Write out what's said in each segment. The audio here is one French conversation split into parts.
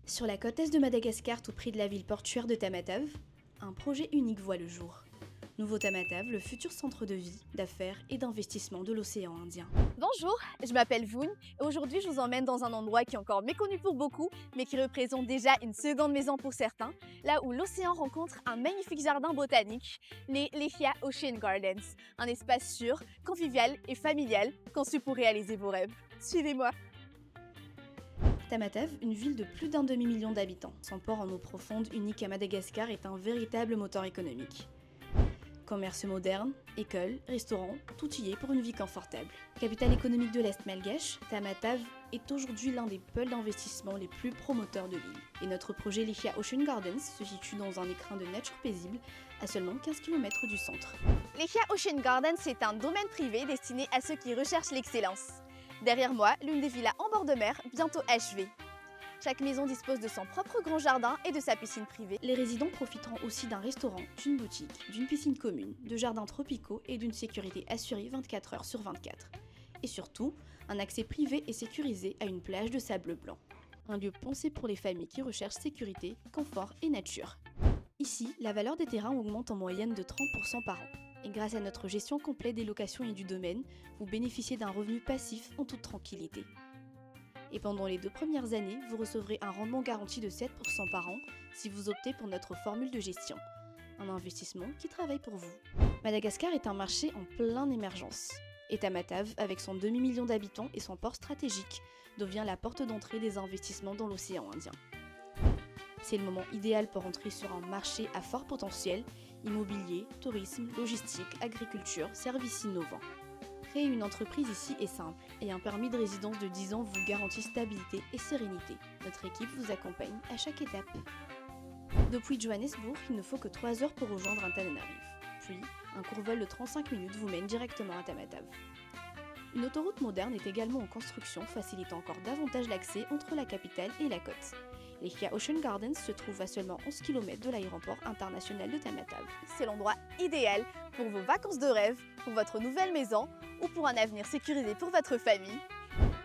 Sur la côte est de Madagascar, tout près de la ville portuaire de Tamatave, un projet unique voit le jour. Nouveau Tamatave, le futur centre de vie, d'affaires et d'investissement de l'océan Indien. Bonjour, je m'appelle Voun et aujourd'hui je vous emmène dans un endroit qui est encore méconnu pour beaucoup mais qui représente déjà une seconde maison pour certains, là où l'océan rencontre un magnifique jardin botanique, les Lechia Ocean Gardens, un espace sûr, convivial et familial conçu pour réaliser vos rêves. Suivez-moi. Tamatave, une ville de plus d'un demi-million d'habitants. Son port en eau profonde, unique à Madagascar, est un véritable moteur économique. Commerce moderne, école, restaurant, tout y est pour une vie confortable. Capitale économique de l'Est malgache, Tamatave est aujourd'hui l'un des pôles d'investissement les plus promoteurs de l'île. Et notre projet Lechia Ocean Gardens se situe dans un écrin de nature paisible, à seulement 15 km du centre. Lechia Ocean Gardens est un domaine privé destiné à ceux qui recherchent l'excellence. Derrière moi, l'une des villas en bord de mer, bientôt achevée. Chaque maison dispose de son propre grand jardin et de sa piscine privée. Les résidents profiteront aussi d'un restaurant, d'une boutique, d'une piscine commune, de jardins tropicaux et d'une sécurité assurée 24 heures sur 24. Et surtout, un accès privé et sécurisé à une plage de sable blanc. Un lieu pensé pour les familles qui recherchent sécurité, confort et nature. Ici, la valeur des terrains augmente en moyenne de 30% par an. Et grâce à notre gestion complète des locations et du domaine, vous bénéficiez d'un revenu passif en toute tranquillité. Et pendant les 2 premières années, vous recevrez un rendement garanti de 7% par an si vous optez pour notre formule de gestion. Un investissement qui travaille pour vous. Madagascar est un marché en pleine émergence. Et Tamatave, avec son demi-million d'habitants et son port stratégique, devient la porte d'entrée des investissements dans l'océan Indien. C'est le moment idéal pour entrer sur un marché à fort potentiel, immobilier, tourisme, logistique, agriculture, services innovants. Créer une entreprise ici est simple et un permis de résidence de 10 ans vous garantit stabilité et sérénité. Notre équipe vous accompagne à chaque étape. Depuis Johannesburg, il ne faut que 3 heures pour rejoindre Antananarive. Puis, un court vol de 35 minutes vous mène directement à Tamatave. Une autoroute moderne est également en construction, facilitant encore davantage l'accès entre la capitale et la côte. Lechia Ocean Gardens se trouve à seulement 11 km de l'aéroport international de Tamatave. C'est l'endroit idéal pour vos vacances de rêve, pour votre nouvelle maison ou pour un avenir sécurisé pour votre famille.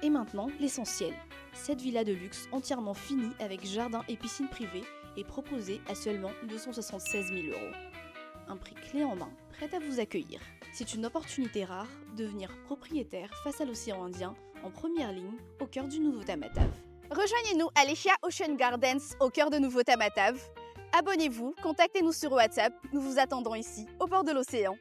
Et maintenant, l'essentiel. Cette villa de luxe entièrement finie avec jardin et piscine privée est proposée à seulement 276 000 €. Un prix clé en main, prêt à vous accueillir. C'est une opportunité rare de devenir propriétaire face à l'océan Indien, en première ligne, au cœur du nouveau Tamatave. Rejoignez-nous à Lechia Ocean Gardens, au cœur de Nouveau Tamatave. Abonnez-vous, contactez-nous sur WhatsApp, nous vous attendons ici, au bord de l'océan.